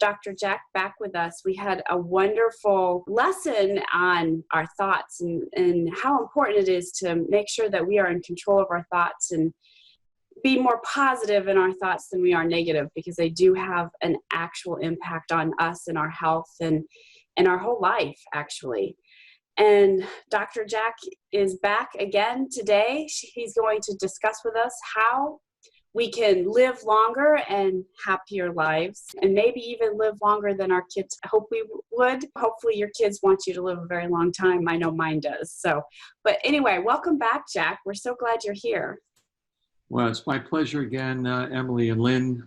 Dr. Jack back with us. We had a wonderful lesson on our thoughts and how important it is to make sure that we are in control of our thoughts and be more positive in our thoughts than we are negative, because they do have an actual impact on us and our health and our whole life, actually. And Dr. Jack is back again today. He's going to discuss with us how we can live longer and happier lives, and maybe even live longer than our kids hope we would. Hopefully your kids want you to live a very long time. I know mine does. But anyway, welcome back, Jack. We're so glad you're here. Well, it's my pleasure again, Emily and Lynn.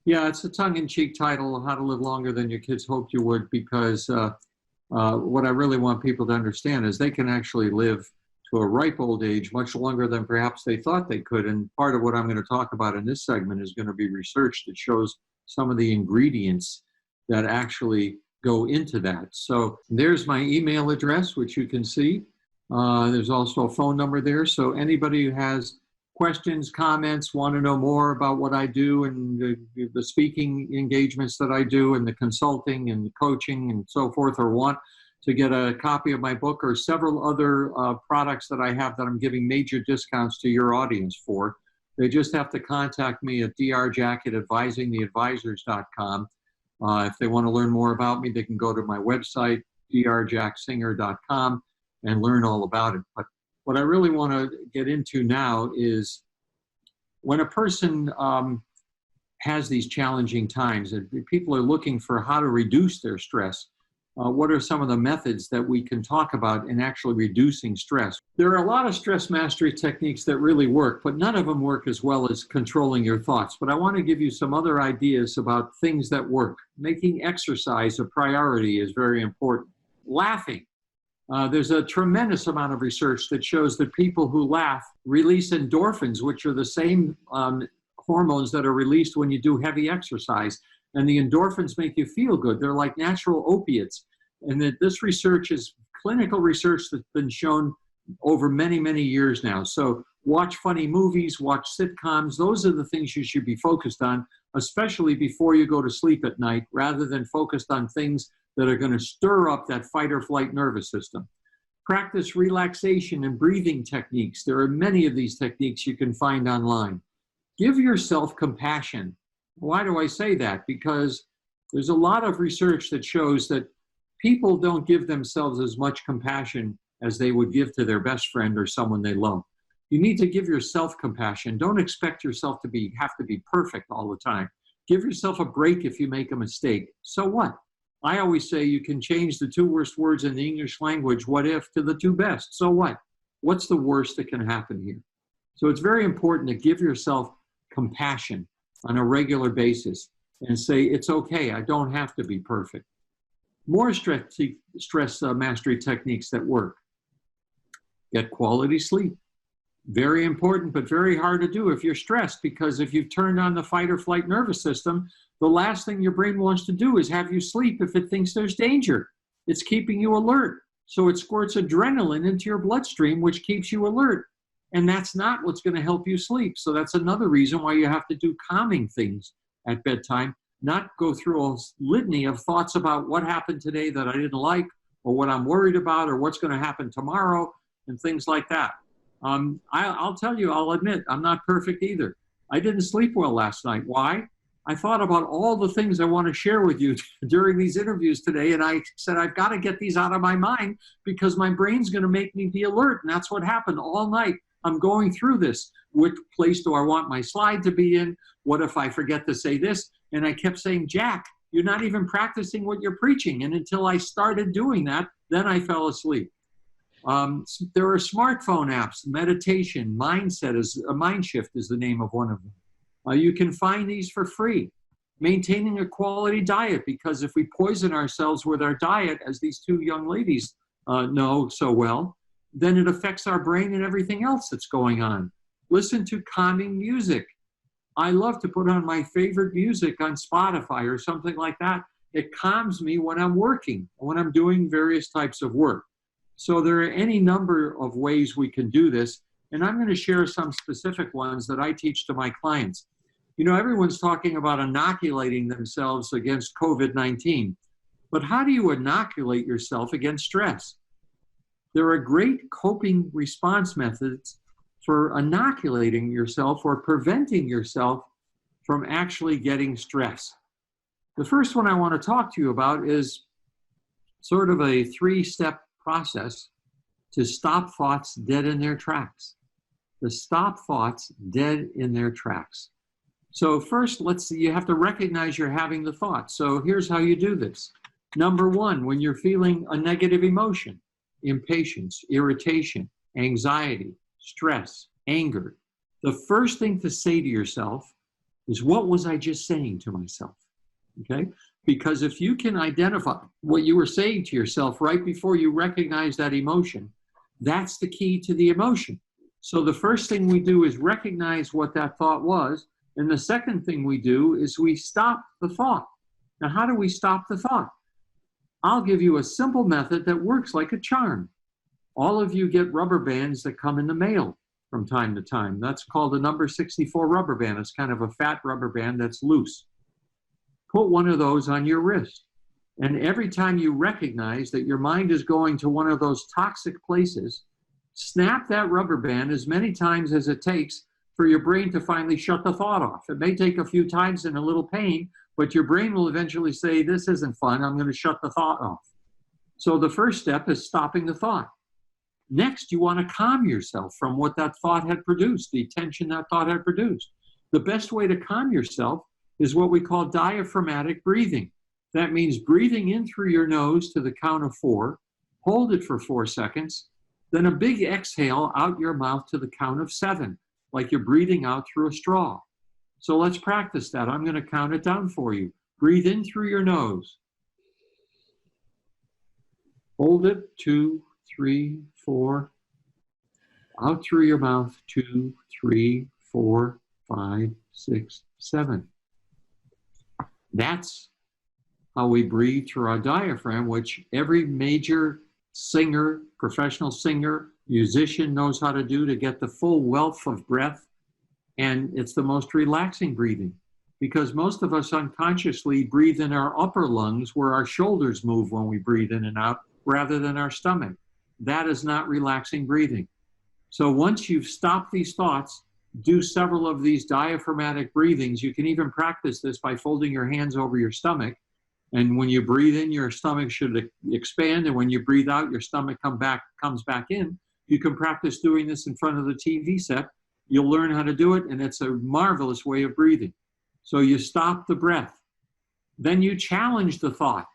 Yeah, it's a tongue-in-cheek title, How to Live Longer Than Your Kids Hoped You Would, because what I really want people to understand is they can actually live to a ripe old age much longer than perhaps they thought they could. And part of what I'm going to talk about in this segment is going to be research that shows some of the ingredients that actually go into that. So there's my email address, which you can see. There's also a phone number there. So anybody who has questions, comments, want to know more about what I do and the speaking engagements that I do and the consulting and the coaching and so forth, or want to get a copy of my book or several other products that I have that I'm giving major discounts to your audience for, they just have to contact me at drjack@advisingtheadvisors.com. If they want to learn more about me, they can go to my website, drjacksinger.com, and learn all about it. But what I really want to get into now is when a person has these challenging times and people are looking for how to reduce their stress, what are some of the methods that we can talk about in actually reducing stress? There are a lot of stress mastery techniques that really work, but none of them work as well as controlling your thoughts. But I want to give you some other ideas about things that work. Making exercise a priority is very important. Laughing. There's a tremendous amount of research that shows that people who laugh release endorphins, which are the same hormones that are released when you do heavy exercise. And the endorphins make you feel good. They're like natural opiates. And that this research is clinical research that's been shown over many, many years now. So watch funny movies, watch sitcoms. Those are the things you should be focused on, especially before you go to sleep at night, rather than focused on things that are going to stir up that fight or flight nervous system. Practice relaxation and breathing techniques. There are many of these techniques you can find online. Give yourself compassion. Why do I say that? Because there's a lot of research that shows that people don't give themselves as much compassion as they would give to their best friend or someone they love. You need to give yourself compassion. Don't expect yourself to have to be perfect all the time. Give yourself a break if you make a mistake. So what? I always say you can change the 2 worst words in the English language, what if, to the 2 best. So what? What's the worst that can happen here? So it's very important to give yourself compassion on a regular basis and say, it's okay, I don't have to be perfect. More stress mastery techniques that work. Get quality sleep. Very important, but very hard to do if you're stressed, because if you've turned on the fight or flight nervous system, the last thing your brain wants to do is have you sleep if it thinks there's danger. It's keeping you alert. So it squirts adrenaline into your bloodstream, which keeps you alert. And that's not what's going to help you sleep. So that's another reason why you have to do calming things at bedtime, not go through a litany of thoughts about what happened today that I didn't like, or what I'm worried about, or what's going to happen tomorrow, and things like that. I'll tell you, I'll admit, I'm not perfect either. I didn't sleep well last night. Why? I thought about all the things I want to share with you during these interviews today, and I said, I've got to get these out of my mind because my brain's going to make me be alert, and that's what happened all night. I'm going through this. Which place do I want my slide to be in? What if I forget to say this? And I kept saying, Jack, you're not even practicing what you're preaching. And until I started doing that, then I fell asleep. There are smartphone apps, meditation, mind shift is the name of one of them. You can find these for free. Maintaining a quality diet, because if we poison ourselves with our diet, as these 2 young ladies know so well, then it affects our brain and everything else that's going on. Listen to calming music. I love to put on my favorite music on Spotify or something like that. It calms me when I'm working, when I'm doing various types of work. So there are any number of ways we can do this, and I'm going to share some specific ones that I teach to my clients. You know, everyone's talking about inoculating themselves against COVID-19, but how do you inoculate yourself against stress? There are great coping response methods for inoculating yourself or preventing yourself from actually getting stress. The first one I want to talk to you about is sort of a 3-step process to stop thoughts dead in their tracks. To stop thoughts dead in their tracks. So first, you have to recognize you're having the thought. So here's how you do this. Number 1, when you're feeling a negative emotion, impatience, irritation, anxiety, stress, anger, the first thing to say to yourself is, what was I just saying to myself? Okay? Because if you can identify what you were saying to yourself right before you recognize that emotion, that's the key to the emotion. So the first thing we do is recognize what that thought was. And the second thing we do is we stop the thought. Now, how do we stop the thought? I'll give you a simple method that works like a charm. All of you get rubber bands that come in the mail from time to time. That's called a number 64 rubber band. It's kind of a fat rubber band that's loose. Put one of those on your wrist. And every time you recognize that your mind is going to one of those toxic places, snap that rubber band as many times as it takes for your brain to finally shut the thought off. It may take a few times and a little pain, but your brain will eventually say, this isn't fun, I'm going to shut the thought off. So the first step is stopping the thought. Next, you want to calm yourself from what that thought had produced, the tension that thought had produced. The best way to calm yourself is what we call diaphragmatic breathing. That means breathing in through your nose to the count of 4, hold it for 4 seconds, then a big exhale out your mouth to the count of 7, like you're breathing out through a straw. So let's practice that. I'm going to count it down for you. Breathe in through your nose. Hold it, 2, 3, 4. Out through your mouth, 2, 3, 4, 5, 6, 7. That's how we breathe through our diaphragm, which every major singer, professional singer, musician knows how to do to get the full wealth of breath. And it's the most relaxing breathing, because most of us unconsciously breathe in our upper lungs where our shoulders move when we breathe in and out, rather than our stomach. That is not relaxing breathing. So once you've stopped these thoughts, do several of these diaphragmatic breathings. You can even practice this by folding your hands over your stomach. And when you breathe in, your stomach should expand. And when you breathe out, your stomach comes back in. You can practice doing this in front of the TV set. You'll learn how to do it, and it's a marvelous way of breathing. So you stop the breath. Then you challenge the thought.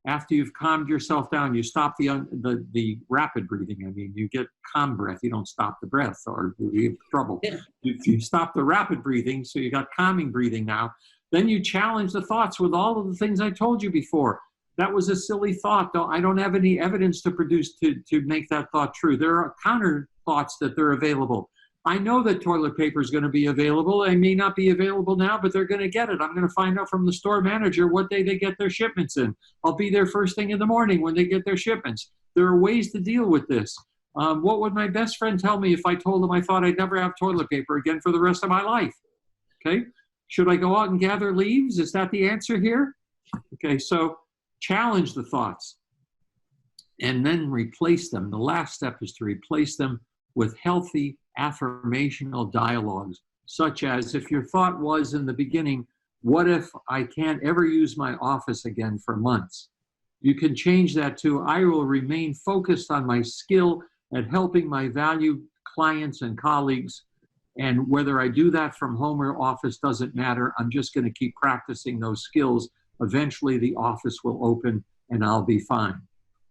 After you've calmed yourself down, you stop the rapid breathing. I mean, you get calm breath. You don't stop the breath, or you have trouble. You stop the rapid breathing, so you got calming breathing now. Then you challenge the thoughts with all of the things I told you before. That was a silly thought, though. I don't have any evidence to produce to make that thought true. There are counter thoughts that they're available. I know that toilet paper is going to be available. It may not be available now, but they're going to get it. I'm going to find out from the store manager what day they get their shipments in. I'll be there first thing in the morning when they get their shipments. There are ways to deal with this. What would my best friend tell me if I told him I thought I'd never have toilet paper again for the rest of my life? Okay. Should I go out and gather leaves? Is that the answer here? Okay, so challenge the thoughts and then replace them. The last step is to replace them with healthy affirmational dialogues, such as, if your thought was in the beginning, what if I can't ever use my office again for months? You can change that to, I will remain focused on my skill at helping my valued clients and colleagues. And whether I do that from home or office doesn't matter. I'm just going to keep practicing those skills. Eventually the office will open and I'll be fine.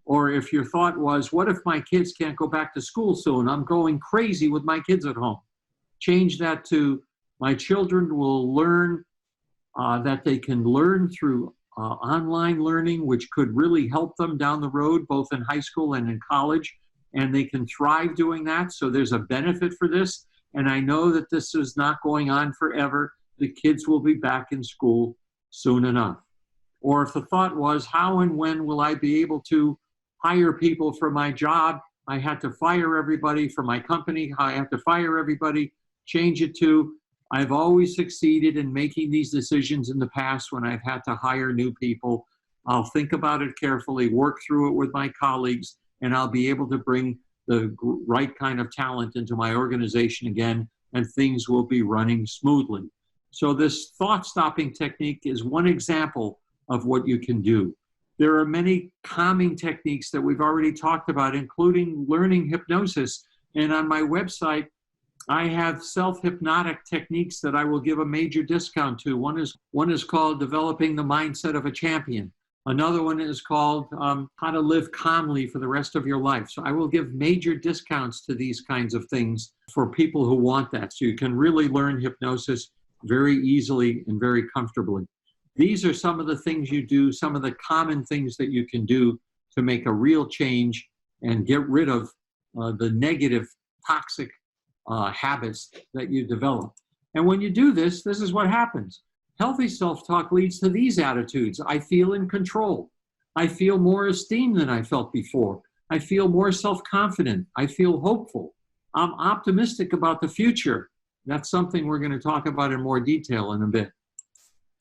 Or if your thought was, what if my kids can't go back to school soon? I'm going crazy with my kids at home. Change that to, my children will learn that they can learn through online learning, which could really help them down the road, both in high school and in college. And they can thrive doing that. So there's a benefit for this. And I know that this is not going on forever. The kids will be back in school soon enough. Or if the thought was, how and when will I be able to hire people for my job? I had to fire everybody for my company. I have to fire everybody. Change it to, I've always succeeded in making these decisions in the past when I've had to hire new people. I'll think about it carefully, work through it with my colleagues, and I'll be able to bring the right kind of talent into my organization again, and things will be running smoothly. So this thought-stopping technique is one example of what you can do. There are many calming techniques that we've already talked about, including learning hypnosis. And on my website, I have self-hypnotic techniques that I will give a major discount to. One is called Developing the Mindset of a Champion. Another one is called How to Live Calmly for the Rest of Your Life. So I will give major discounts to these kinds of things for people who want that. So you can really learn hypnosis very easily and very comfortably. These are some of the things you do, some of the common things that you can do to make a real change and get rid of the negative, toxic habits that you develop. And when you do this, this is what happens. Healthy self-talk leads to these attitudes. I feel in control. I feel more esteem than I felt before. I feel more self-confident. I feel hopeful. I'm optimistic about the future. That's something we're going to talk about in more detail in a bit.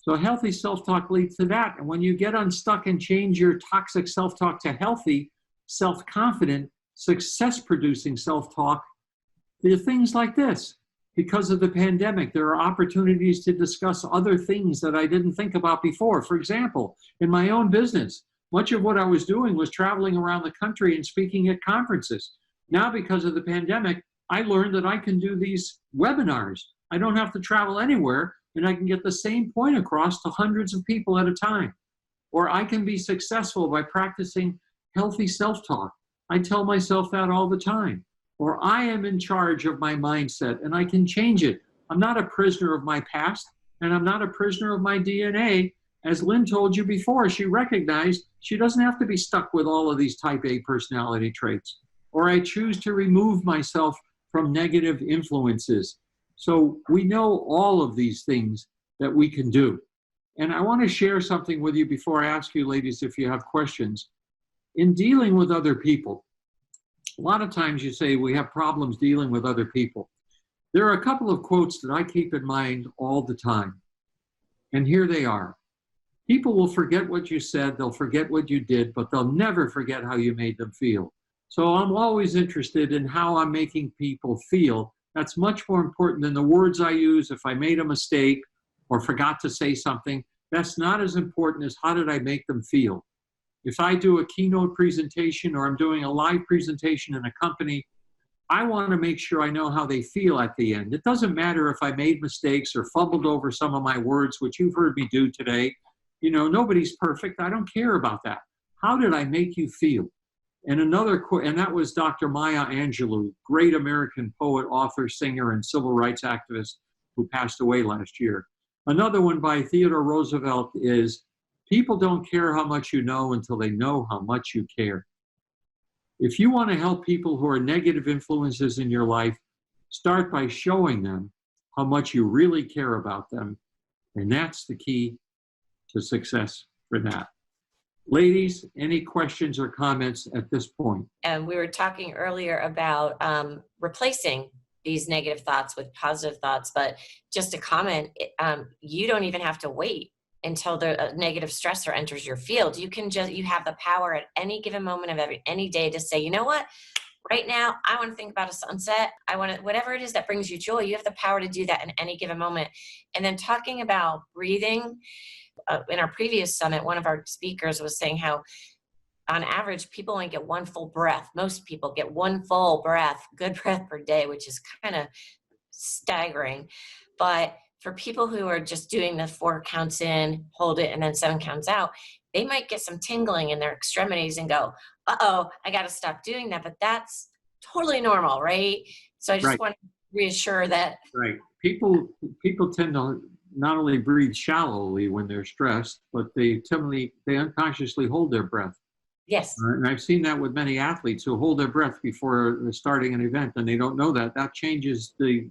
So healthy self-talk leads to that. And when you get unstuck and change your toxic self-talk to healthy, self-confident, success-producing self-talk, there are things like this. Because of the pandemic, there are opportunities to discuss other things that I didn't think about before. For example, in my own business, much of what I was doing was traveling around the country and speaking at conferences. Now, because of the pandemic, I learned that I can do these webinars. I don't have to travel anywhere, and I can get the same point across to hundreds of people at a time. Or I can be successful by practicing healthy self-talk. I tell myself that all the time. Or I am in charge of my mindset and I can change it. I'm not a prisoner of my past, and I'm not a prisoner of my DNA. As Lynn told you before, she recognized she doesn't have to be stuck with all of these type A personality traits. Or I choose to remove myself from negative influences. So we know all of these things that we can do. And I want to share something with you before I ask you, ladies, if you have questions. In dealing with other people, a lot of times you say we have problems dealing with other people. There are a couple of quotes that I keep in mind all the time. And here they are. People will forget what you said, they'll forget what you did, but they'll never forget how you made them feel. So I'm always interested in how I'm making people feel. That's much more important than the words I use. If I made a mistake or forgot to say something, that's not as important as how did I make them feel. If I do a keynote presentation or I'm doing a live presentation in a company, I want to make sure I know how they feel at the end. It doesn't matter if I made mistakes or fumbled over some of my words, which you've heard me do today. You know, nobody's perfect. I don't care about that. How did I make you feel? And another quote, and that was Dr. Maya Angelou, great American poet, author, singer, and civil rights activist who passed away last year. Another one by Theodore Roosevelt is, people don't care how much you know until they know how much you care. If you want to help people who are negative influences in your life, start by showing them how much you really care about them. And that's the key to success for that. Ladies, any questions or comments at this point? And we were talking earlier about replacing these negative thoughts with positive thoughts, but just a comment, you don't even have to wait until the negative stressor enters your field. You have the power at any given moment of any day to say, you know what, right now, I want to think about a sunset. I want to, whatever it is that brings you joy, you have the power to do that in any given moment. And then talking about breathing, in our previous summit, one of our speakers was saying how on average, people only get one full breath. Most people get one full breath, good breath per day, which is kind of staggering. But for people who are just doing the 4 counts in, hold it, and then 7 counts out, they might get some tingling in their extremities and go, uh-oh, I got to stop doing that. But that's totally normal, right? So I just want to reassure that. Right. People tend to not only breathe shallowly when they're stressed, but they unconsciously hold their breath. Yes. And I've seen that with many athletes who hold their breath before starting an event, and they don't know that. That changes the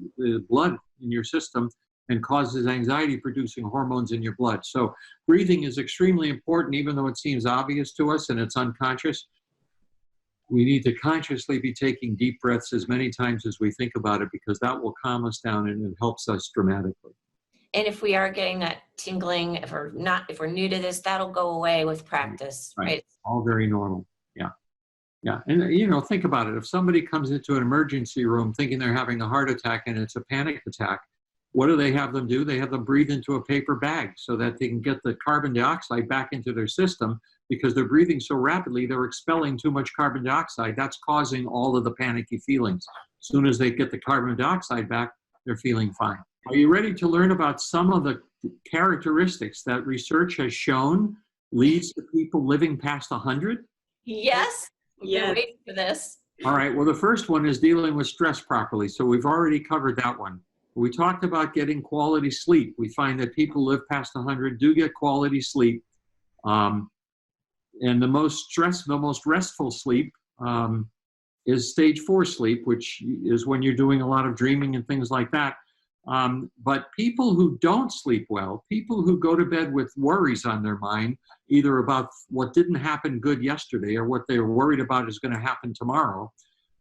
blood in your system and causes anxiety-producing hormones in your blood. So breathing is extremely important, even though it seems obvious to us and it's unconscious. We need to consciously be taking deep breaths as many times as we think about it, because that will calm us down and it helps us dramatically. And if we are getting that tingling, if we're new to this, that'll go away with practice, right? All very normal. Yeah. Yeah. And, think about it. If somebody comes into an emergency room thinking they're having a heart attack and it's a panic attack, what do they have them do? They have them breathe into a paper bag so that they can get the carbon dioxide back into their system, because they're breathing so rapidly, they're expelling too much carbon dioxide. That's causing all of the panicky feelings. As soon as they get the carbon dioxide back, they're feeling fine. Are you ready to learn about some of the characteristics that research has shown leads to people living past 100? Yes. We've been waiting for this. All right. Well, the first one is dealing with stress properly. So we've already covered that one. We talked about getting quality sleep. We find that people who live past 100 do get quality sleep. And the most restful sleep is stage 4 sleep, which is when you're doing a lot of dreaming and things like that. But people who don't sleep well, people who go to bed with worries on their mind, either about what didn't happen good yesterday or what they're worried about is going to happen tomorrow,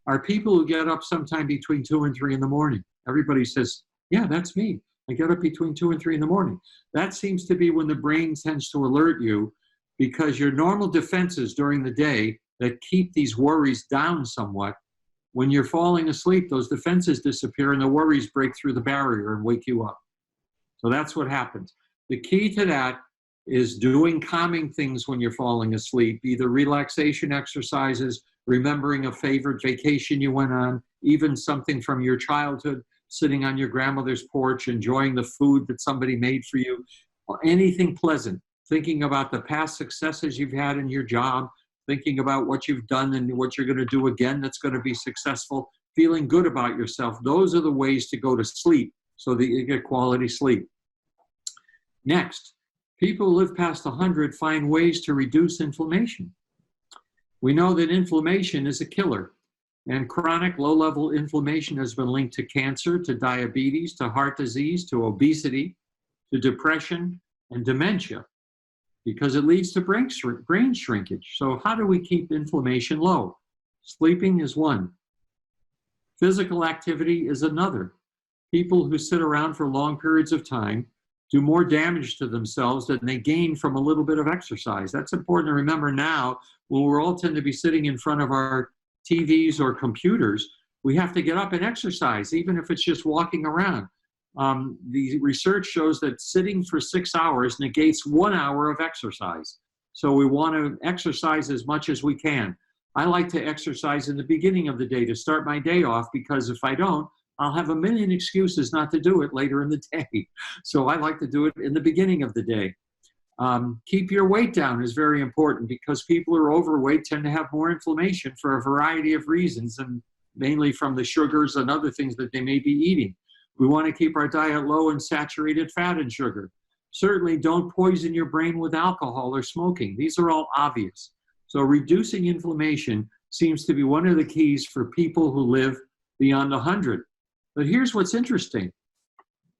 are people who get up sometime between 2 and 3 in the morning. Everybody says, yeah, that's me. I get up between 2 and 3 in the morning. That seems to be when the brain tends to alert you, because your normal defenses during the day that keep these worries down somewhat, when you're falling asleep, those defenses disappear and the worries break through the barrier and wake you up. So that's what happens. The key to that is doing calming things when you're falling asleep, either relaxation exercises, remembering a favorite vacation you went on, even something from your childhood, sitting on your grandmother's porch, enjoying the food that somebody made for you, or anything pleasant, thinking about the past successes you've had in your job, thinking about what you've done and what you're going to do again that's going to be successful, feeling good about yourself. Those are the ways to go to sleep so that you get quality sleep. Next, people who live past 100 find ways to reduce inflammation. We know that inflammation is a killer, and chronic low-level inflammation has been linked to cancer, to diabetes, to heart disease, to obesity, to depression, and dementia, because it leads to brain shrinkage. So how do we keep inflammation low? Sleeping is one. Physical activity is another. People who sit around for long periods of time do more damage to themselves than they gain from a little bit of exercise. That's important to remember now, when we're all tend to be sitting in front of our TVs or computers. We have to get up and exercise, even if it's just walking around. The research shows that sitting for 6 hours negates 1 hour of exercise. So we want to exercise as much as we can. I like to exercise in the beginning of the day to start my day off, because if I don't, I'll have a million excuses not to do it later in the day. So I like to do it in the beginning of the day. Keep your weight down is very important, because people who are overweight tend to have more inflammation for a variety of reasons, and mainly from the sugars and other things that they may be eating. We want to keep our diet low in saturated fat and sugar. Certainly don't poison your brain with alcohol or smoking. These are all obvious. So reducing inflammation seems to be one of the keys for people who live beyond 100. But here's what's interesting.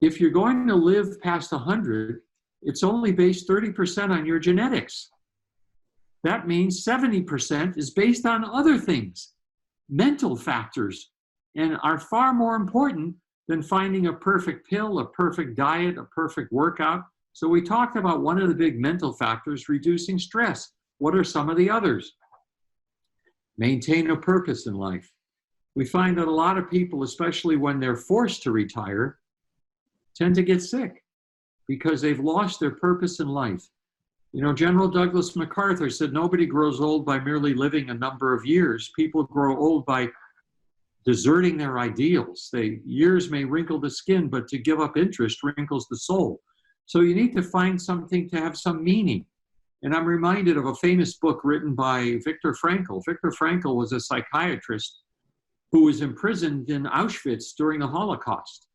If you're going to live past 100, it's only based 30% on your genetics. That means 70% is based on other things, mental factors, and are far more important than finding a perfect pill, a perfect diet, a perfect workout. So we talked about one of the big mental factors, reducing stress. What are some of the others? Maintain a purpose in life. We find that a lot of people, especially when they're forced to retire, tend to get sick because they've lost their purpose in life. You know, General Douglas MacArthur said nobody grows old by merely living a number of years. People grow old by deserting their ideals. Years may wrinkle the skin, but to give up interest wrinkles the soul. So you need to find something to have some meaning. And I'm reminded of a famous book written by Viktor Frankl. Viktor Frankl was a psychiatrist who was imprisoned in Auschwitz during the Holocaust.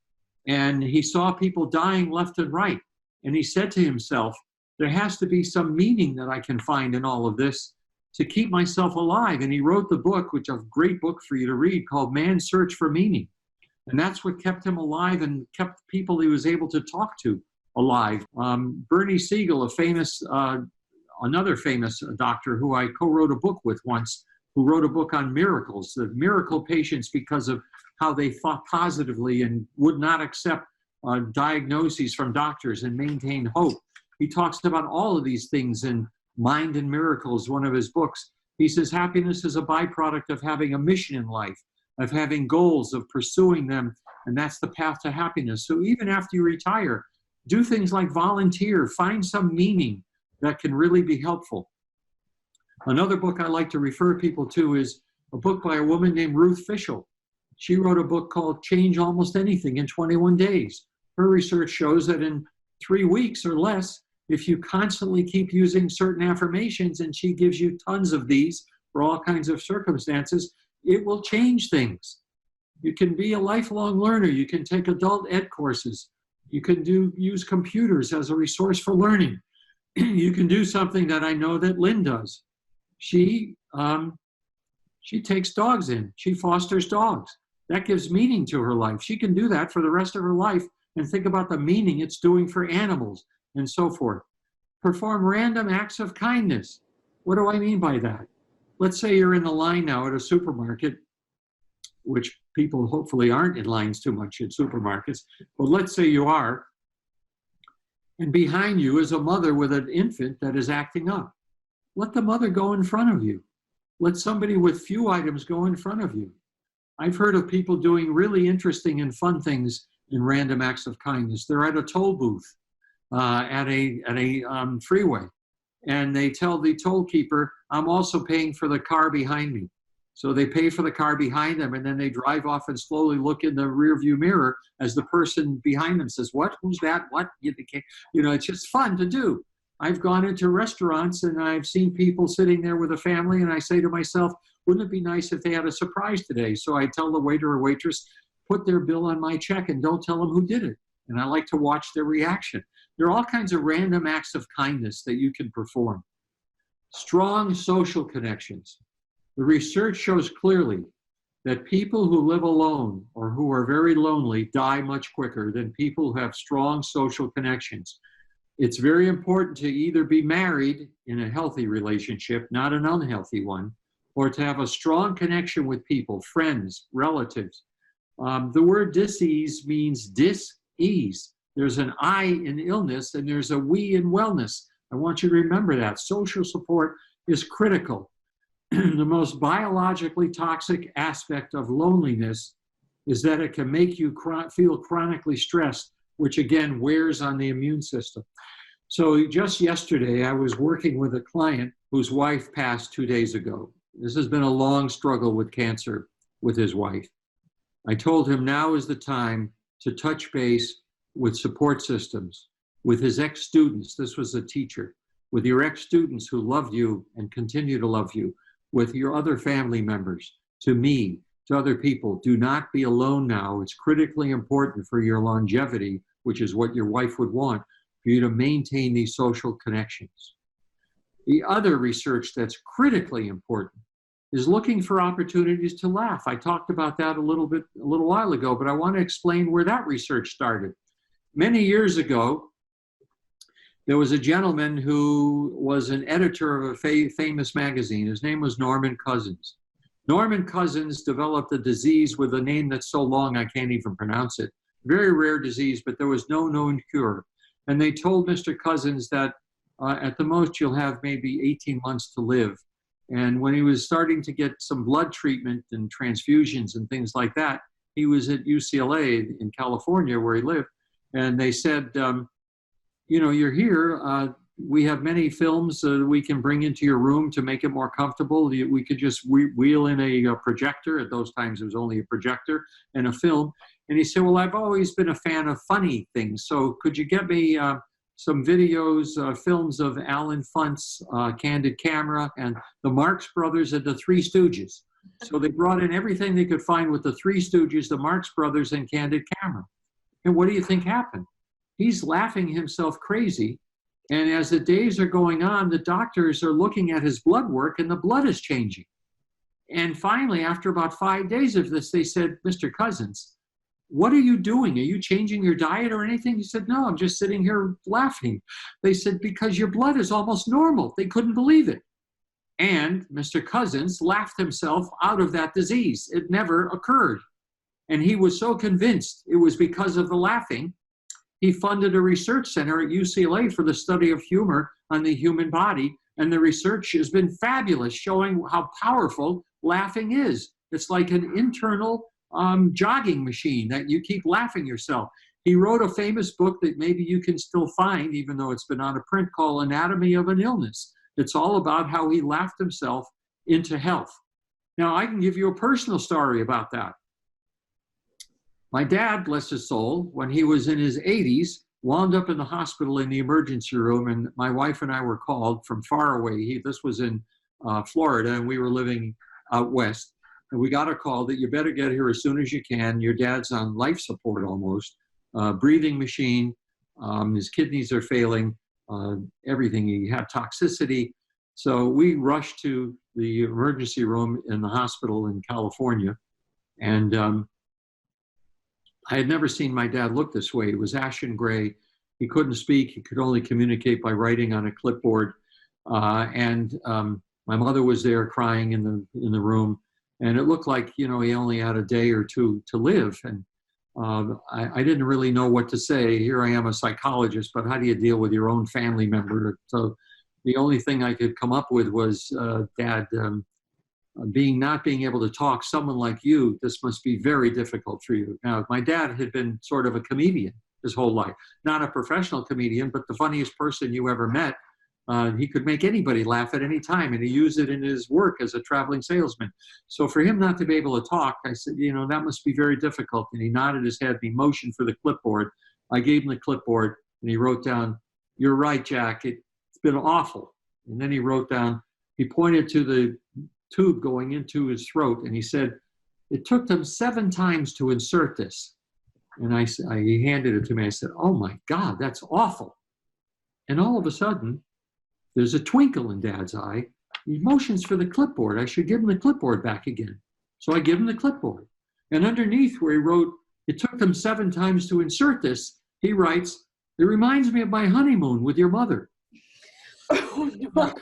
And he saw people dying left and right. And he said to himself, there has to be some meaning that I can find in all of this to keep myself alive. And he wrote the book, which is a great book for you to read, called Man's Search for Meaning. And that's what kept him alive and kept people he was able to talk to alive. Bernie Siegel, another famous doctor who I co-wrote a book with once, who wrote a book on miracles, the miracle patients because of how they thought positively and would not accept diagnoses from doctors and maintain hope. He talks about all of these things in Mind and Miracles, one of his books. He says happiness is a byproduct of having a mission in life, of having goals, of pursuing them, and that's the path to happiness. So even after you retire, do things like volunteer, find some meaning that can really be helpful. Another book I like to refer people to is a book by a woman named Ruth Fischel. She wrote a book called Change Almost Anything in 21 Days. Her research shows that in 3 weeks or less, if you constantly keep using certain affirmations, and she gives you tons of these for all kinds of circumstances, it will change things. You can be a lifelong learner. You can take adult ed courses. You can use computers as a resource for learning. You can do something that I know that Lynn does. She takes dogs in. She fosters dogs. That gives meaning to her life. She can do that for the rest of her life and think about the meaning it's doing for animals and so forth. Perform random acts of kindness. What do I mean by that? Let's say you're in the line now at a supermarket, which people hopefully aren't in lines too much at supermarkets, but let's say you are, and behind you is a mother with an infant that is acting up. Let the mother go in front of you. Let somebody with few items go in front of you. I've heard of people doing really interesting and fun things in random acts of kindness. They're at a toll booth at a freeway, and they tell the toll keeper, I'm also paying for the car behind me. So they pay for the car behind them, and then they drive off and slowly look in the rearview mirror as the person behind them says, what, who's that, what? You know, it's just fun to do. I've gone into restaurants and I've seen people sitting there with a family, and I say to myself, wouldn't it be nice if they had a surprise today? So I tell the waiter or waitress, put their bill on my check and don't tell them who did it. And I like to watch their reaction. There are all kinds of random acts of kindness that you can perform. Strong social connections. The research shows clearly that people who live alone or who are very lonely die much quicker than people who have strong social connections. It's very important to either be married in a healthy relationship, not an unhealthy one, or to have a strong connection with people, friends, relatives. The word dis-ease means dis-ease. There's an I in illness and there's a we in wellness. I want you to remember that. Social support is critical. The most biologically toxic aspect of loneliness is that it can make you feel chronically stressed, which again wears on the immune system. So just yesterday, I was working with a client whose wife passed 2 days ago. This has been a long struggle with cancer with his wife. I told him now is the time to touch base with support systems, with his ex-students. This was a teacher. With your ex-students who loved you and continue to love you, with your other family members, to me, to other people. Do not be alone now. It's critically important for your longevity, which is what your wife would want, for you to maintain these social connections. The other research that's critically important is looking for opportunities to laugh. I talked about that a little while ago, but I want to explain where that research started. Many years ago, there was a gentleman who was an editor of a famous magazine. His name was Norman Cousins. Norman Cousins developed a disease with a name that's so long I can't even pronounce it. Very rare disease, but there was no known cure. And they told Mr. Cousins that at the most you'll have maybe 18 months to live. And when he was starting to get some blood treatment and transfusions and things like that, he was at UCLA in California where he lived. And they said, you know, you're here. We have many films we can bring into your room to make it more comfortable. We could just wheel in a projector. At those times, it was only a projector and a film. And he said, well, I've always been a fan of funny things. So could you get me some videos, films of Alan Funt's Candid Camera and the Marx Brothers and the Three Stooges. So they brought in everything they could find with the Three Stooges, the Marx Brothers, and Candid Camera. And what do you think happened? He's laughing himself crazy. And as the days are going on, the doctors are looking at his blood work and the blood is changing. And finally, after about 5 days of this, they said, Mr. Cousins, what are you doing? Are you changing your diet or anything? He said, no, I'm just sitting here laughing. They said, because your blood is almost normal. They couldn't believe it. And Mr. Cousins laughed himself out of that disease. It never occurred. And he was so convinced it was because of the laughing, he funded a research center at UCLA for the study of humor on the human body. And the research has been fabulous, showing how powerful laughing is. It's like an internal jogging machine that you keep laughing yourself. He wrote a famous book that maybe you can still find, even though it's been out of print, called Anatomy of an Illness. It's all about how he laughed himself into health. Now, I can give you a personal story about that. My dad, bless his soul, when he was in his 80s, wound up in the hospital in the emergency room, and my wife and I were called from far away. This was in Florida, and we were living out west. And we got a call that you better get here as soon as you can. Your dad's on life support almost, breathing machine. His kidneys are failing, everything. He had toxicity. So we rushed to the emergency room in the hospital in California. And I had never seen my dad look this way. He was ashen gray. He couldn't speak. He could only communicate by writing on a clipboard. And my mother was there crying in the room. And it looked like, he only had a day or two to live. And I didn't really know what to say. Here I am, a psychologist, but how do you deal with your own family member? So the only thing I could come up with was, Dad, not being able to talk, someone like you, this must be very difficult for you. Now, my dad had been sort of a comedian his whole life, not a professional comedian, but the funniest person you ever met. He could make anybody laugh at any time, and he used it in his work as a traveling salesman. So for him not to be able to talk, I said, that must be very difficult. And he nodded his head, and he motioned for the clipboard. I gave him the clipboard, and he wrote down, "You're right, Jack, it's been awful." And then he wrote down, he pointed to the tube going into his throat, and he said, "It took them 7 times to insert this." And he handed it to me. I said, "Oh my God, that's awful." And all of a sudden, there's a twinkle in Dad's eye. He motions for the clipboard. I should give him the clipboard back again. So I give him the clipboard. And underneath where he wrote, "It took them 7 times to insert this," he writes, "It reminds me of my honeymoon with your mother." Oh, no.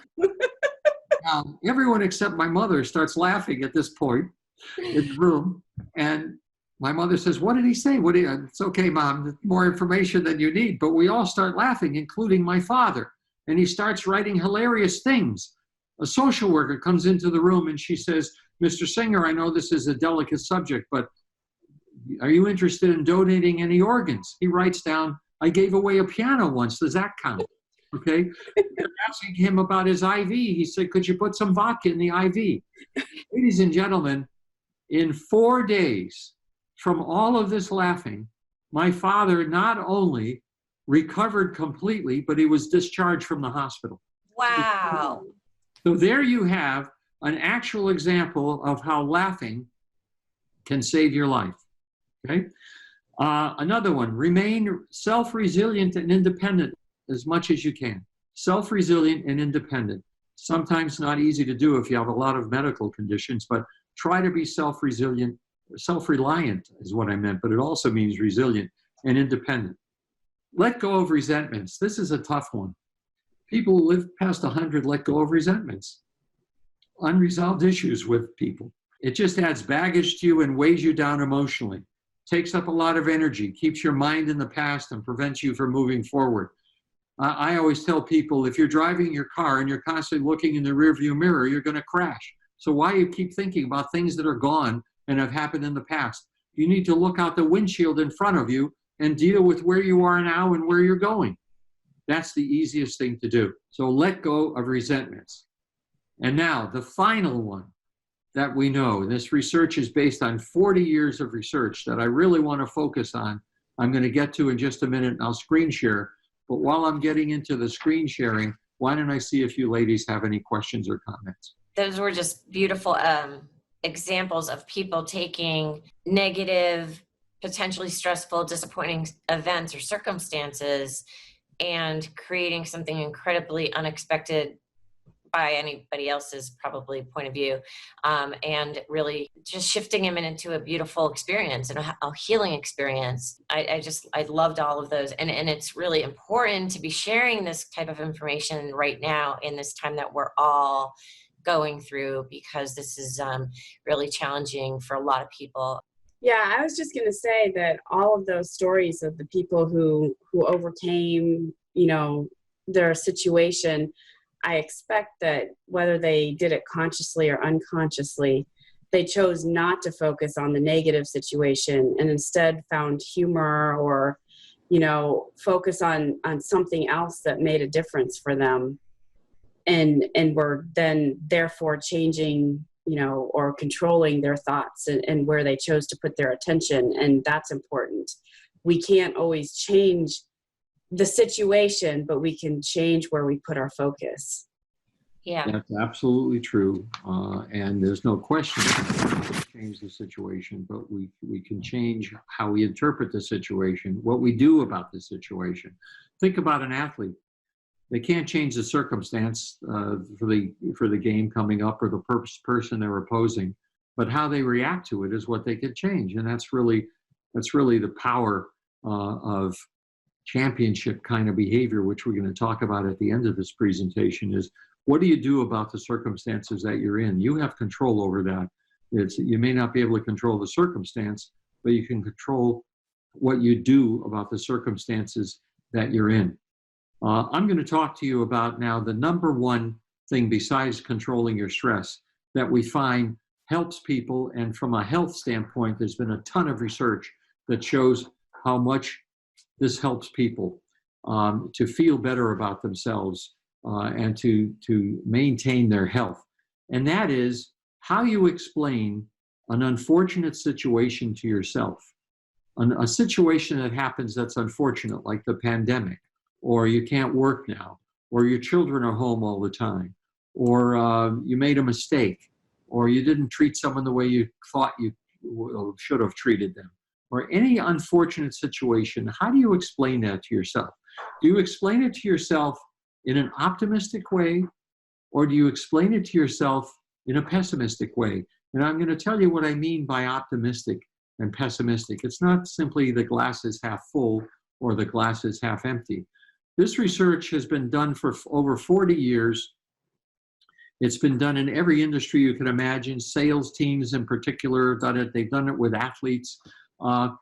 Now, everyone except my mother starts laughing at this point in the room. And my mother says, "What did he say?" It's okay, Mom, more information than you need. But we all start laughing, including my father. And he starts writing hilarious things. A social worker comes into the room and she says, "Mr. Singer, I know this is a delicate subject, but are you interested in donating any organs?" He writes down, "I gave away a piano once. Does that count?" Okay. They're asking him about his IV. He said, "Could you put some vodka in the IV?" Ladies and gentlemen, in 4 days from all of this laughing, my father not only recovered completely, but he was discharged from the hospital. Wow. So there you have an actual example of how laughing can save your life. Okay. Another one, remain self-resilient and independent as much as you can. Self-resilient and independent. Sometimes not easy to do if you have a lot of medical conditions, but try to be self-resilient. Self-reliant is what I meant, but it also means resilient and independent. Let go of resentments. This is a tough one. People who live past 100 let go of resentments. Unresolved issues with people. It just adds baggage to you and weighs you down emotionally. Takes up a lot of energy, keeps your mind in the past and prevents you from moving forward. I always tell people, if you're driving your car and you're constantly looking in the rearview mirror, you're going to crash. So why you keep thinking about things that are gone and have happened in the past? You need to look out the windshield in front of you and deal with where you are now and where you're going. That's the easiest thing to do. So let go of resentments. And now the final one that we know, and this research is based on 40 years of research that I really want to focus on. I'm going to get to in just a minute, and I'll screen share. But while I'm getting into the screen sharing, why don't I see if you ladies have any questions or comments? Those were just beautiful examples of people taking negative, potentially stressful, disappointing events or circumstances and creating something incredibly unexpected by anybody else's probably point of view, and really just shifting him into a beautiful experience and a healing experience. I loved all of those. And it's really important to be sharing this type of information right now in this time that we're all going through, because this is really challenging for a lot of people. Yeah, I was just going to say that all of those stories of the people who overcame, their situation, I expect that whether they did it consciously or unconsciously, they chose not to focus on the negative situation and instead found humor or, focus on something else that made a difference for them, and were then therefore changing, or controlling their thoughts and where they chose to put their attention. And that's important. We can't always change the situation, but we can change where we put our focus. Yeah. That's absolutely true. And there's no question we can change the situation, but we can change how we interpret the situation, what we do about the situation. Think about an athlete. They can't change the circumstance for the game coming up or the person they're opposing, but how they react to it is what they can change. And that's really the power of championship kind of behavior, which we're going to talk about at the end of this presentation. Is what do you do about the circumstances that you're in? You have control over that. You may not be able to control the circumstance, but you can control what you do about the circumstances that you're in. I'm going to talk to you about now the number one thing besides controlling your stress that we find helps people. And from a health standpoint, there's been a ton of research that shows how much this helps people to feel better about themselves and to maintain their health. And that is how you explain an unfortunate situation to yourself. A situation that happens that's unfortunate, like the pandemic, or you can't work now, or your children are home all the time, or you made a mistake, or you didn't treat someone the way you thought you should have treated them, or any unfortunate situation. How do you explain that to yourself? Do you explain it to yourself in an optimistic way, or do you explain it to yourself in a pessimistic way? And I'm going to tell you what I mean by optimistic and pessimistic. It's not simply the glass is half full or the glass is half empty. This research has been done for over 40 years. It's been done in every industry you can imagine. Sales teams in particular have done it. They've done it with athletes. And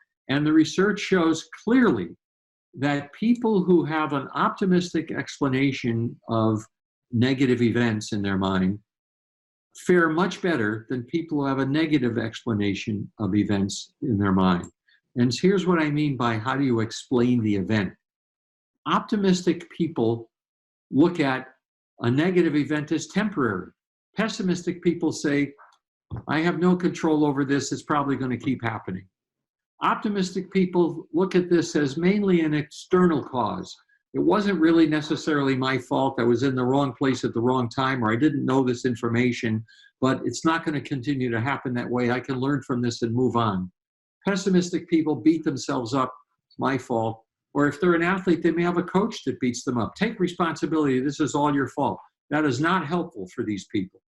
the research shows clearly that people who have an optimistic explanation of negative events in their mind fare much better than people who have a negative explanation of events in their mind. And here's what I mean by how do you explain the event. Optimistic people look at a negative event as temporary. Pessimistic people say, I have no control over this, it's probably going to keep happening. Optimistic people look at this as mainly an external cause. It wasn't really necessarily my fault. I was in the wrong place at the wrong time, or I didn't know this information, but it's not going to continue to happen that way. I can learn from this and move on. Pessimistic people beat themselves up. It's my fault. Or if they're an athlete, they may have a coach that beats them up. Take responsibility. This is all your fault. That is not helpful for these people.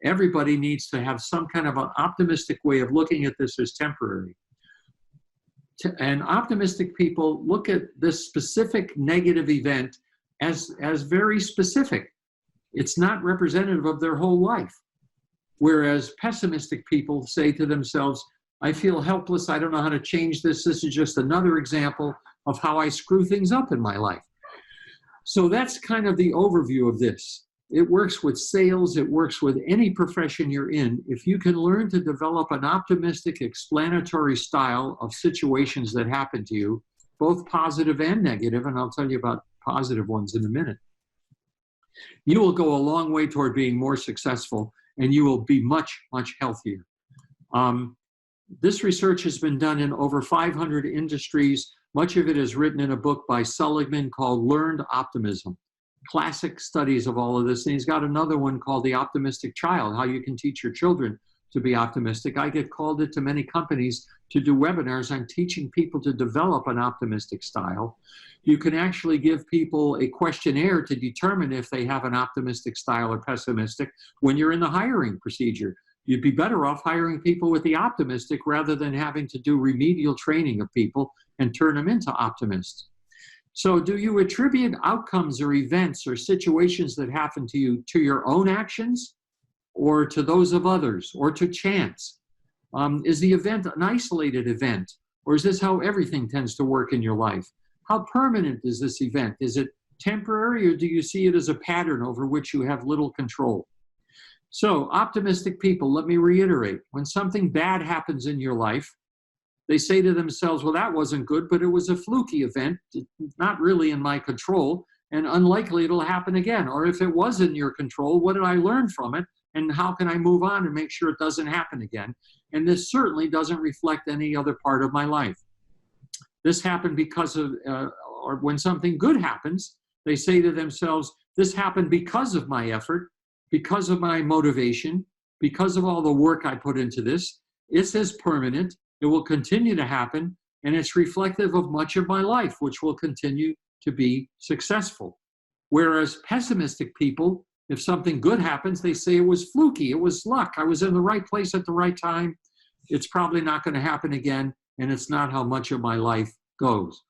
Everybody needs to have some kind of an optimistic way of looking at this as temporary. And optimistic people look at this specific negative event as very specific. It's not representative of their whole life. Whereas pessimistic people say to themselves, I feel helpless. I don't know how to change this. This is just another example of how I screw things up in my life. So that's kind of the overview of this. It works with sales. It works with any profession you're in. If you can learn to develop an optimistic explanatory style of situations that happen to you, both positive and negative, and I'll tell you about positive ones in a minute, you will go a long way toward being more successful, and you will be much, much healthier. This research has been done in over 500 industries. Much of it is written in a book by Seligman called Learned Optimism. Classic studies of all of this. And he's got another one called The Optimistic Child, how you can teach your children to be optimistic. I get called into many companies to do webinars on teaching people to develop an optimistic style. You can actually give people a questionnaire to determine if they have an optimistic style or pessimistic when you're in the hiring procedure. You'd be better off hiring people with the optimistic rather than having to do remedial training of people and turn them into optimists. So do you attribute outcomes or events or situations that happen to you to your own actions or to those of others, or to chance? Is the event an isolated event, or is this how everything tends to work in your life? How permanent is this event? Is it temporary, or do you see it as a pattern over which you have little control? So optimistic people, let me reiterate, when something bad happens in your life, they say to themselves, well, that wasn't good, but it was a fluky event, not really in my control, and unlikely it'll happen again. Or if it was in your control, what did I learn from it? And how can I move on and make sure it doesn't happen again? And this certainly doesn't reflect any other part of my life. This happened because of, or when something good happens, they say to themselves, this happened because of my effort, because of my motivation, because of all the work I put into this. It's as permanent, it will continue to happen, and it's reflective of much of my life, which will continue to be successful. Whereas pessimistic people, if something good happens, they say it was fluky, it was luck, I was in the right place at the right time, it's probably not going to happen again, and it's not how much of my life goes.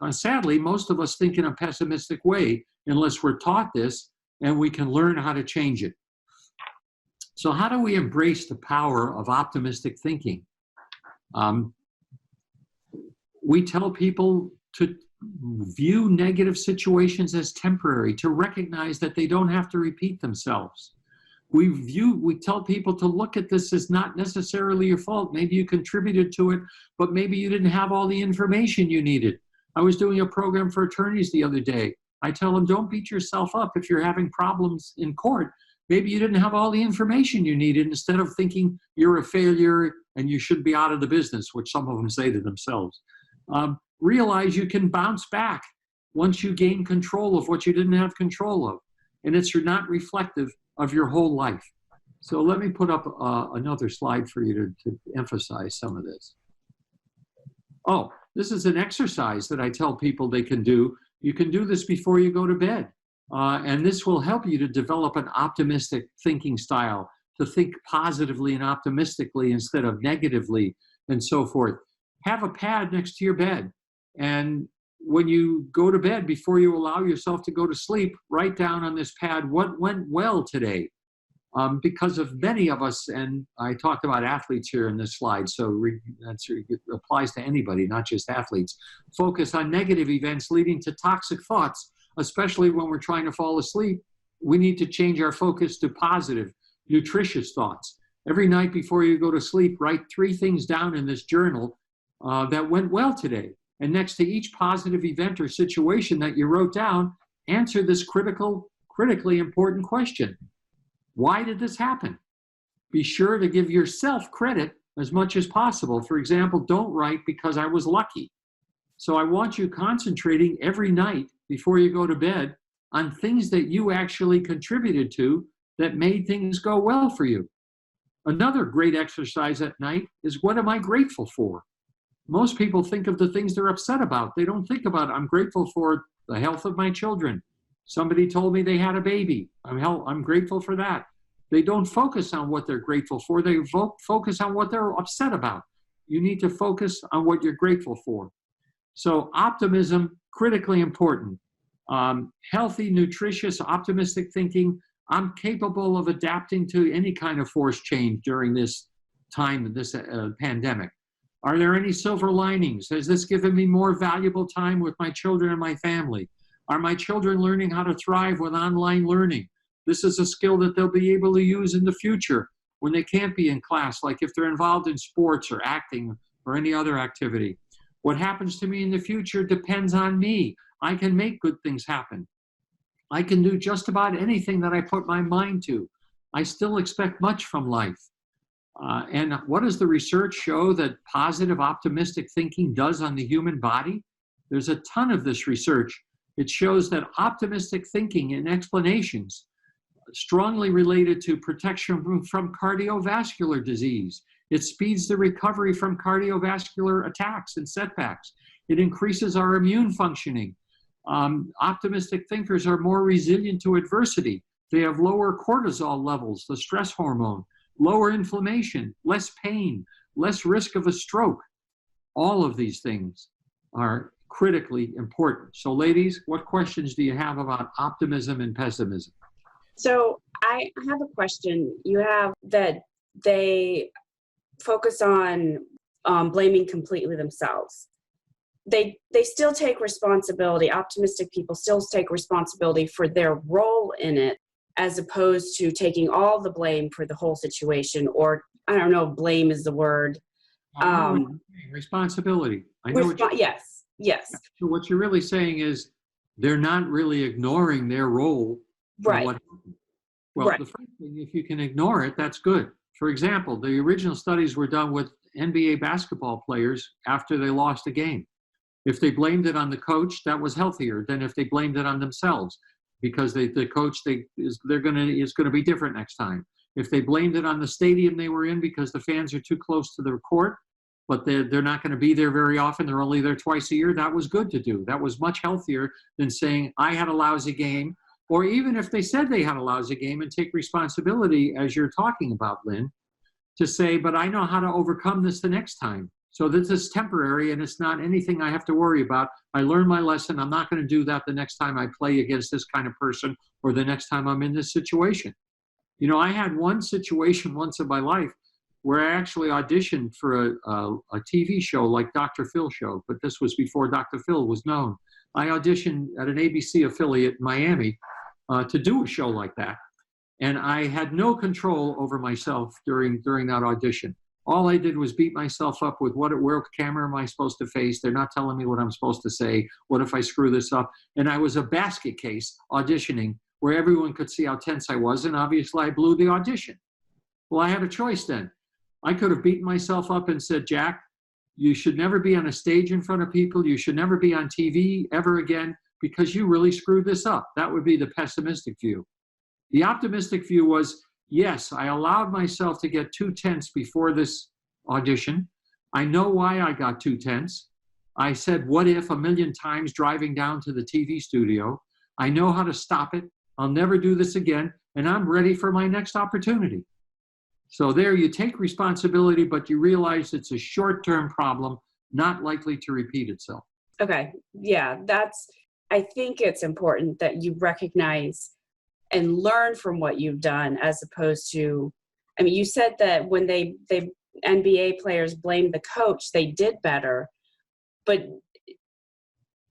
Sadly, most of us think in a pessimistic way, unless we're taught this, and we can learn how to change it. So how do we embrace the power of optimistic thinking? We tell people to view negative situations as temporary, to recognize that they don't have to repeat themselves. We tell people to look at this as not necessarily your fault. Maybe you contributed to it, but maybe you didn't have all the information you needed. I was doing a program for attorneys the other day. I tell them, don't beat yourself up if you're having problems in court. Maybe you didn't have all the information you needed. Instead of thinking you're a failure and you should be out of the business, which some of them say to themselves. Realize you can bounce back once you gain control of what you didn't have control of. And it's not reflective of your whole life. So let me put up another slide for you to emphasize some of this. Oh, this is an exercise that I tell people they can do. You can do this before you go to bed. And this will help you to develop an optimistic thinking style, to think positively and optimistically instead of negatively and so forth. Have a pad next to your bed. And when you go to bed, before you allow yourself to go to sleep, write down on this pad what went well today. Because of many of us, and I talked about athletes here in this slide, so it applies to anybody, not just athletes, focus on negative events leading to toxic thoughts, especially when we're trying to fall asleep. We need to change our focus to positive, nutritious thoughts. Every night before you go to sleep, write 3 things down in this journal that went well today. And next to each positive event or situation that you wrote down, answer this critically important question. Why did this happen? Be sure to give yourself credit as much as possible. For example, don't write because I was lucky. So I want you concentrating every night before you go to bed on things that you actually contributed to that made things go well for you. Another great exercise at night is, what am I grateful for? Most people think of the things they're upset about. They don't think about, I'm grateful for the health of my children. Somebody told me they had a baby. I'm grateful for that. They don't focus on what they're grateful for. They focus on what they're upset about. You need to focus on what you're grateful for. So optimism, critically important. Healthy, nutritious, optimistic thinking. I'm capable of adapting to any kind of forced change during this time, this pandemic. Are there any silver linings? Has this given me more valuable time with my children and my family? Are my children learning how to thrive with online learning? This is a skill that they'll be able to use in the future when they can't be in class, like if they're involved in sports or acting or any other activity. What happens to me in the future depends on me. I can make good things happen. I can do just about anything that I put my mind to. I still expect much from life. And what does the research show that positive, optimistic thinking does on the human body? There's a ton of this research. It shows that optimistic thinking and explanations strongly related to protection from cardiovascular disease. It speeds the recovery from cardiovascular attacks and setbacks. It increases our immune functioning. Optimistic thinkers are more resilient to adversity. They have lower cortisol levels, the stress hormone, lower inflammation, less pain, less risk of a stroke. All of these things are critically important. So ladies, what questions do you have about optimism and pessimism? So I have a question. You have that they focus on blaming completely themselves. They still take responsibility. Optimistic people still take responsibility for their role in it, as opposed to taking all the blame for the whole situation. Or I don't know if blame is the word. Responsibility. I know what Yes. So what you're really saying is they're not really ignoring their role in Right. what happened. Well, the first thing, if you can ignore it, that's good. For example, the original studies were done with NBA basketball players after they lost a game. If they blamed it on the coach, that was healthier than if they blamed it on themselves, because the coach is going to be different next time. If they blamed it on the stadium they were in because the fans are too close to the court, but they're not going to be there very often, they're only there twice a year, that was good to do. That was much healthier than saying, I had a lousy game. Or even if they said they had a lousy game, and take responsibility, as you're talking about, Lynn, to say, but I know how to overcome this the next time. So this is temporary and it's not anything I have to worry about. I learned my lesson. I'm not going to do that the next time I play against this kind of person or the next time I'm in this situation. You know, I had one situation once in my life where I actually auditioned for a TV show like Dr. Phil show, but this was before Dr. Phil was known. I auditioned at an ABC affiliate in Miami to do a show like that. And I had no control over myself during that audition. All I did was beat myself up with where camera am I supposed to face? They're not telling me what I'm supposed to say. What if I screw this up? And I was a basket case auditioning where everyone could see how tense I was. And obviously I blew the audition. Well, I had a choice then. I could have beaten myself up and said, Jack, you should never be on a stage in front of people. You should never be on TV ever again because you really screwed this up. That would be the pessimistic view. The optimistic view was, yes, I allowed myself to get too tense before this audition. I know why I got too tense. I said, what if, a million times driving down to the TV studio. I know how to stop it. I'll never do this again. And I'm ready for my next opportunity. So there you take responsibility, but you realize it's a short-term problem, not likely to repeat itself. Okay. Yeah, I think it's important that you recognize and learn from what you've done, as opposed to, I mean, you said that when they NBA players blamed the coach, they did better, but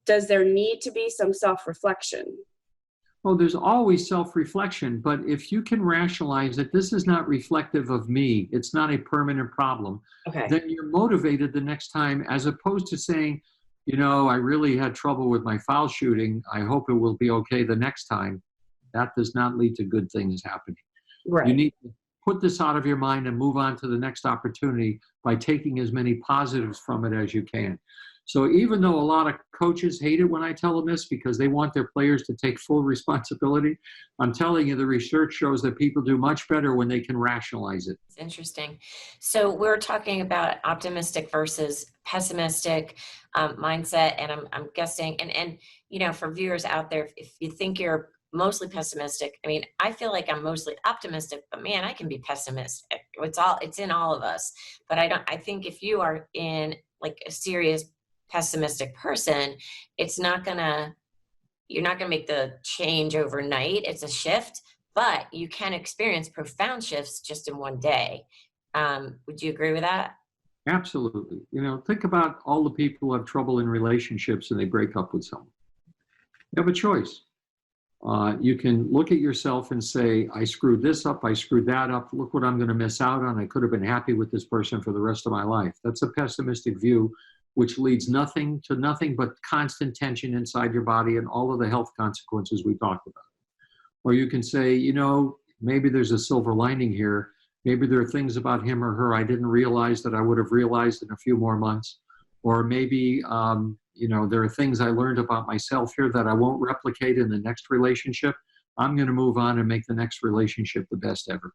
does there need to be some self-reflection? Well, there's always self-reflection, but if you can rationalize that this is not reflective of me, it's not a permanent problem, then you're motivated the next time, as opposed to saying, you know, I really had trouble with my foul shooting. I hope it will be okay the next time. That does not lead to good things happening. Right. You need to put this out of your mind and move on to the next opportunity by taking as many positives from it as you can. So even though a lot of coaches hate it when I tell them this because they want their players to take full responsibility, I'm telling you, the research shows that people do much better when they can rationalize it. It's interesting. So we're talking about optimistic versus pessimistic mindset, and I'm guessing, and you know, for viewers out there, if you think you're mostly pessimistic, I mean, I feel like I'm mostly optimistic, but man, I can be pessimistic. It's in all of us. But I think if you are in like a serious pessimistic person, you're not gonna make the change overnight. It's a shift, but you can experience profound shifts just in one day. Would you agree with that? Absolutely. You know, think about all the people who have trouble in relationships and they break up with someone. You have a choice. You can look at yourself and say, I screwed this up, I screwed that up, look what I'm going to miss out on. I could have been happy with this person for the rest of my life. That's a pessimistic view, which leads nothing but constant tension inside your body and all of the health consequences we talked about. Or you can say, you know, maybe there's a silver lining here. Maybe there are things about him or her I didn't realize that I would have realized in a few more months. Or maybe, you know, there are things I learned about myself here that I won't replicate in the next relationship. I'm going to move on and make the next relationship the best ever.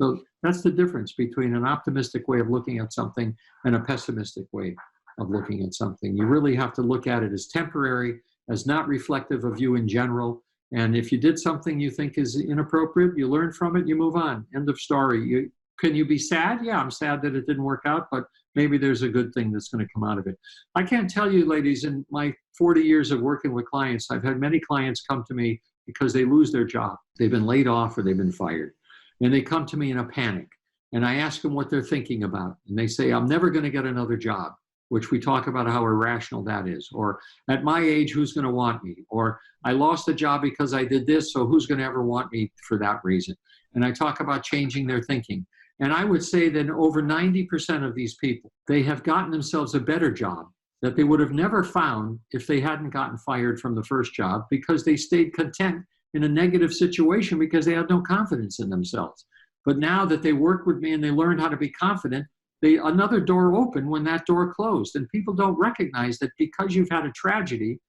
So that's the difference between an optimistic way of looking at something and a pessimistic way of looking at something. You really have to look at it as temporary, as not reflective of you in general. And if you did something you think is inappropriate, you learn from it, you move on. End of story. Can you be sad? Yeah, I'm sad that it didn't work out, but maybe there's a good thing that's going to come out of it. I can't tell you, ladies, in my 40 years of working with clients, I've had many clients come to me because they lose their job. They've been laid off or they've been fired. And they come to me in a panic. And I ask them what they're thinking about. And they say, I'm never going to get another job, which we talk about how irrational that is. Or at my age, who's going to want me? Or I lost a job because I did this, so who's going to ever want me for that reason? And I talk about changing their thinking. And I would say that over 90% of these people, they have gotten themselves a better job that they would have never found if they hadn't gotten fired from the first job, because they stayed content in a negative situation because they had no confidence in themselves. But now that they worked with me and they learned how to be confident, another door opened when that door closed. And people don't recognize that because you've had a tragedy,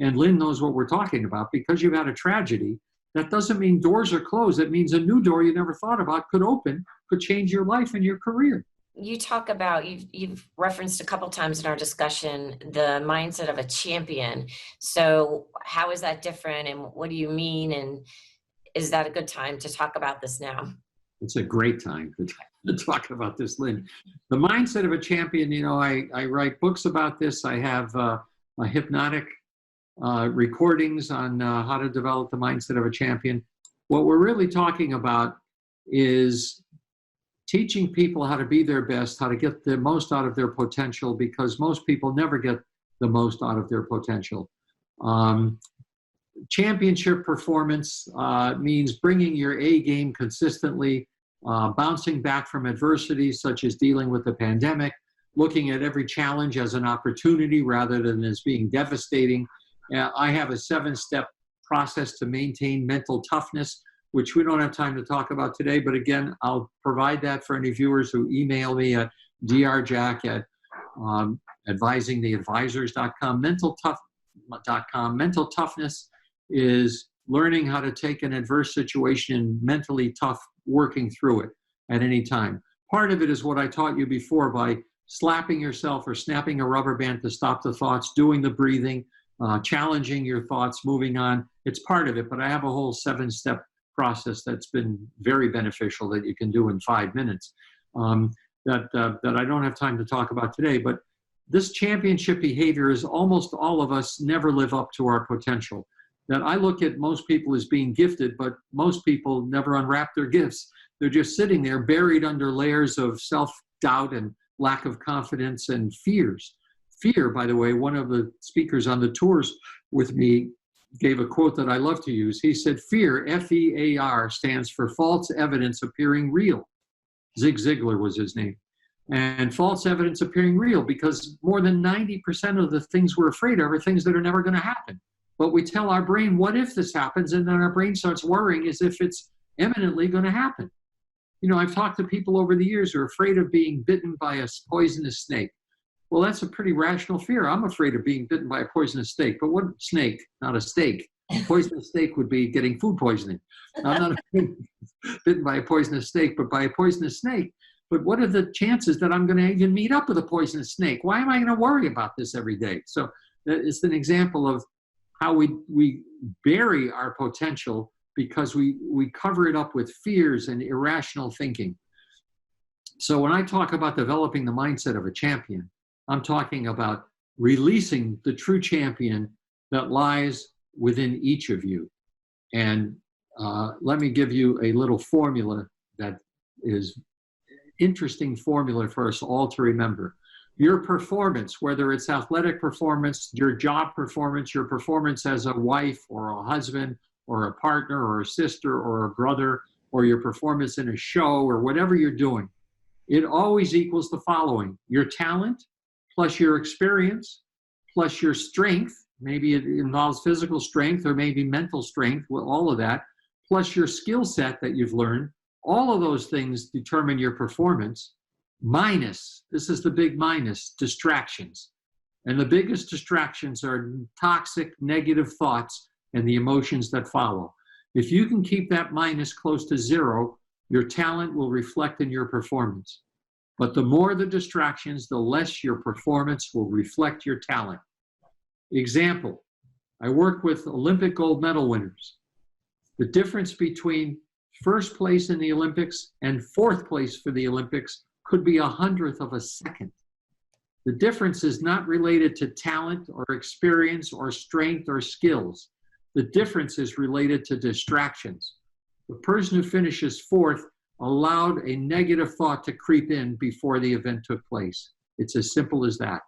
and Lynn knows what we're talking about, because you've had a tragedy, that doesn't mean doors are closed. It means a new door you never thought about could open, could change your life and your career. You talk about, you've referenced a couple times in our discussion, the mindset of a champion. So how is that different, and what do you mean? And is that a good time to talk about this now? It's a great time to talk about this, Lynn. The mindset of a champion, I write books about this. I have a hypnotic recordings on how to develop the mindset of a champion. What we're really talking about is teaching people how to be their best, how to get the most out of their potential, because most people never get the most out of their potential. Championship performance means bringing your A game consistently, bouncing back from adversity, such as dealing with the pandemic, looking at every challenge as an opportunity rather than as being devastating. I have a 7-step process to maintain mental toughness, which we don't have time to talk about today. But again, I'll provide that for any viewers who email me at drjack@advisingtheadvisors.com, mentaltough.com. Mental toughness is learning how to take an adverse situation mentally tough, working through it at any time. Part of it is what I taught you before by slapping yourself or snapping a rubber band to stop the thoughts, doing the breathing, challenging your thoughts, moving on. It's part of it, but I have a whole 7-step process that's been very beneficial that you can do in 5 minutes that I don't have time to talk about today. But this championship behavior is almost all of us never live up to our potential. That I look at most people as being gifted, but most people never unwrap their gifts. They're just sitting there buried under layers of self-doubt and lack of confidence and fears. Fear, by the way, one of the speakers on the tours with me gave a quote that I love to use. He said, fear, F-E-A-R, stands for false evidence appearing real. Zig Ziglar was his name. And false evidence appearing real, because more than 90% of the things we're afraid of are things that are never going to happen. But we tell our brain, what if this happens? And then our brain starts worrying as if it's imminently going to happen. I've talked to people over the years who are afraid of being bitten by a poisonous snake. Well, that's a pretty rational fear. I'm afraid of being bitten by a poisonous snake. But what snake? Not a steak. A poisonous snake would be getting food poisoning. I'm not bitten by a poisonous snake, but by a poisonous snake. But what are the chances that I'm going to even meet up with a poisonous snake? Why am I going to worry about this every day? So that is an example of how we bury our potential because we cover it up with fears and irrational thinking. So when I talk about developing the mindset of a champion, I'm talking about releasing the true champion that lies within each of you. And let me give you a little formula that is interesting formula for us all to remember. Your performance, whether it's athletic performance, your job performance, your performance as a wife or a husband or a partner or a sister or a brother, or your performance in a show or whatever you're doing, it always equals the following: your talent plus your experience plus your strength, maybe it involves physical strength or maybe mental strength, all of that, plus your skill set that you've learned. All of those things determine your performance, minus, this is the big minus, distractions. And the biggest distractions are toxic, negative thoughts and the emotions that follow. If you can keep that minus close to 0, your talent will reflect in your performance. But the more the distractions, the less your performance will reflect your talent. Example, I work with Olympic gold medal winners. The difference between first place in the Olympics and 4th place for the Olympics could be 100th of a second. The difference is not related to talent or experience or strength or skills. The difference is related to distractions. The person who finishes fourth allowed a negative thought to creep in before the event took place. It's as simple as that.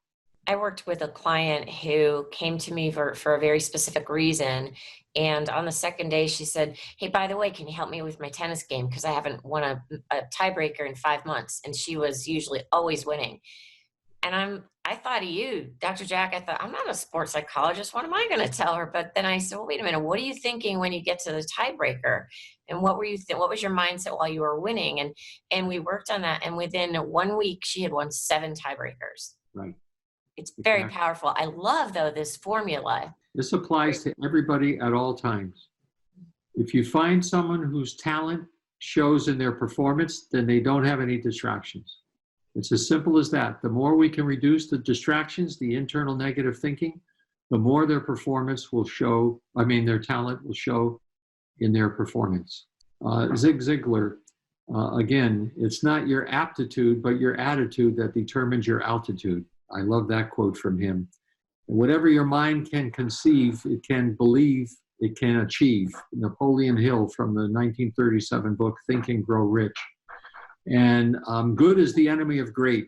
I worked with a client who came to me for a very specific reason. And on the second day, she said, hey, by the way, can you help me with my tennis game? Because I haven't won a tiebreaker in 5 months. And she was usually always winning. And I thought of you, Dr. Jack. I thought, I'm not a sports psychologist. What am I going to tell her? But then I said, well, wait a minute. What are you thinking when you get to the tiebreaker? And what were you what was your mindset while you were winning? And we worked on that. And within 1 week, she had won 7 tiebreakers. Right. It's very powerful. I love, though, this formula. This applies to everybody at all times. If you find someone whose talent shows in their performance, then they don't have any distractions. It's as simple as that. The more we can reduce the distractions, the internal negative thinking, the more their performance will show, their talent will show in their performance. Zig Ziglar, again, it's not your aptitude, but your attitude that determines your altitude. I love that quote from him. And whatever your mind can conceive, it can believe, it can achieve. Napoleon Hill from the 1937 book, Think and Grow Rich. And good is the enemy of great.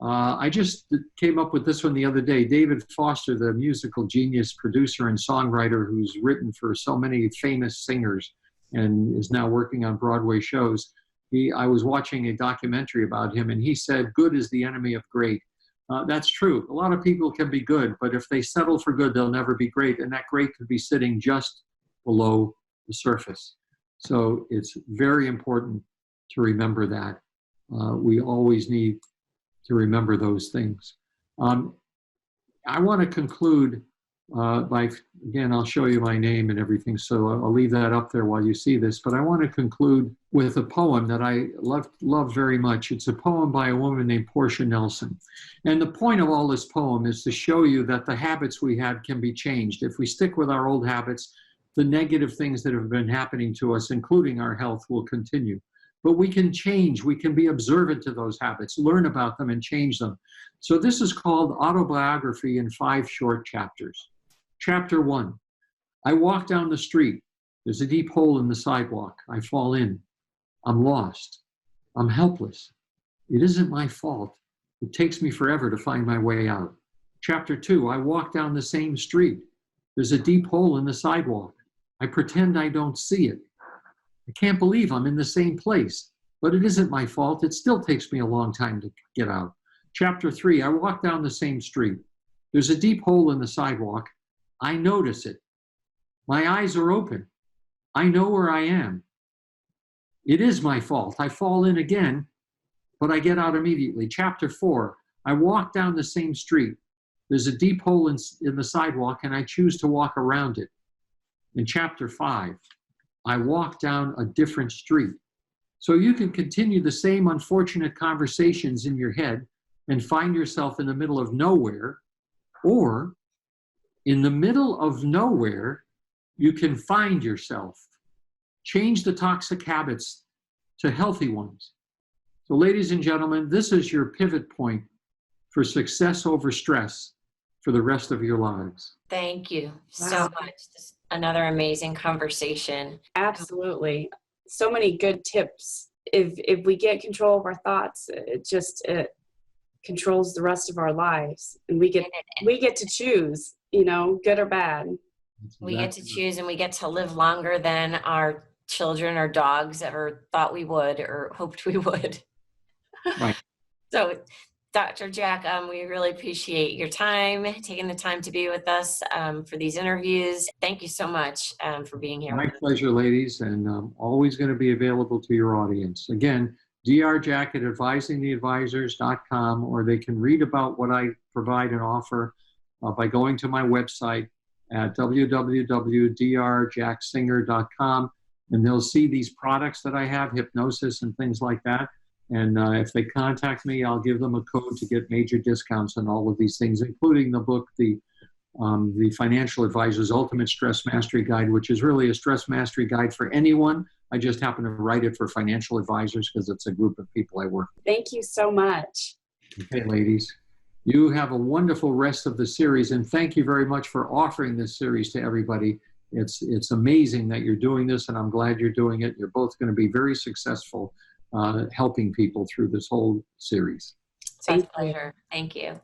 I just came up with this one the other day. David Foster, the musical genius producer and songwriter who's written for so many famous singers and is now working on Broadway shows. I was watching a documentary about him, and he said, good is the enemy of great. That's true. A lot of people can be good, but if they settle for good, they'll never be great. And that great could be sitting just below the surface. So it's very important to remember that. We always need to remember those things. I want to conclude by, again, I'll show you my name and everything, so I'll leave that up there while you see this, but I want to conclude with a poem that I love very much. It's a poem by a woman named Portia Nelson. And the point of all this poem is to show you that the habits we have can be changed. If we stick with our old habits, the negative things that have been happening to us, including our health, will continue. But we can change. We can be observant to those habits, learn about them, and change them. So this is called Autobiography in 5 short chapters. Chapter 1, I walk down the street. There's a deep hole in the sidewalk. I fall in. I'm lost. I'm helpless. It isn't my fault. It takes me forever to find my way out. Chapter 2, I walk down the same street. There's a deep hole in the sidewalk. I pretend I don't see it. I can't believe I'm in the same place, but it isn't my fault. It still takes me a long time to get out. Chapter 3, I walk down the same street. There's a deep hole in the sidewalk. I notice it. My eyes are open. I know where I am. It is my fault. I fall in again, but I get out immediately. Chapter 4, I walk down the same street. There's a deep hole in the sidewalk, and I choose to walk around it. In chapter 5, I walk down a different street. So you can continue the same unfortunate conversations in your head and find yourself in the middle of nowhere, or in the middle of nowhere, you can find yourself. Change the toxic habits to healthy ones. So ladies and gentlemen, this is your pivot point for success over stress for the rest of your lives. Thank you so much. This another amazing conversation. Absolutely. So many good tips. If we get control of our thoughts, it controls the rest of our lives, and we get to choose, good or bad. We get to choose, and we get to live longer than our children or dogs ever thought we would or hoped we would. Right. So Dr. Jack, we really appreciate your time, taking the time to be with us for these interviews. Thank you so much for being here. My pleasure, ladies, and I'm always going to be available to your audience. Again, drjack@advisingtheadvisors.com, or they can read about what I provide and offer by going to my website at www.drjacksinger.com, and they'll see these products that I have, hypnosis and things like that. And if they contact me, I'll give them a code to get major discounts on all of these things, including the book, the Financial Advisor's Ultimate Stress Mastery Guide, which is really a stress mastery guide for anyone. I just happen to write it for financial advisors because it's a group of people I work with. Thank you so much. Okay, ladies. You have a wonderful rest of the series, and thank you very much for offering this series to everybody. It's amazing that you're doing this, and I'm glad you're doing it. You're both going to be very successful helping people through this whole series. It's a pleasure. Thank you.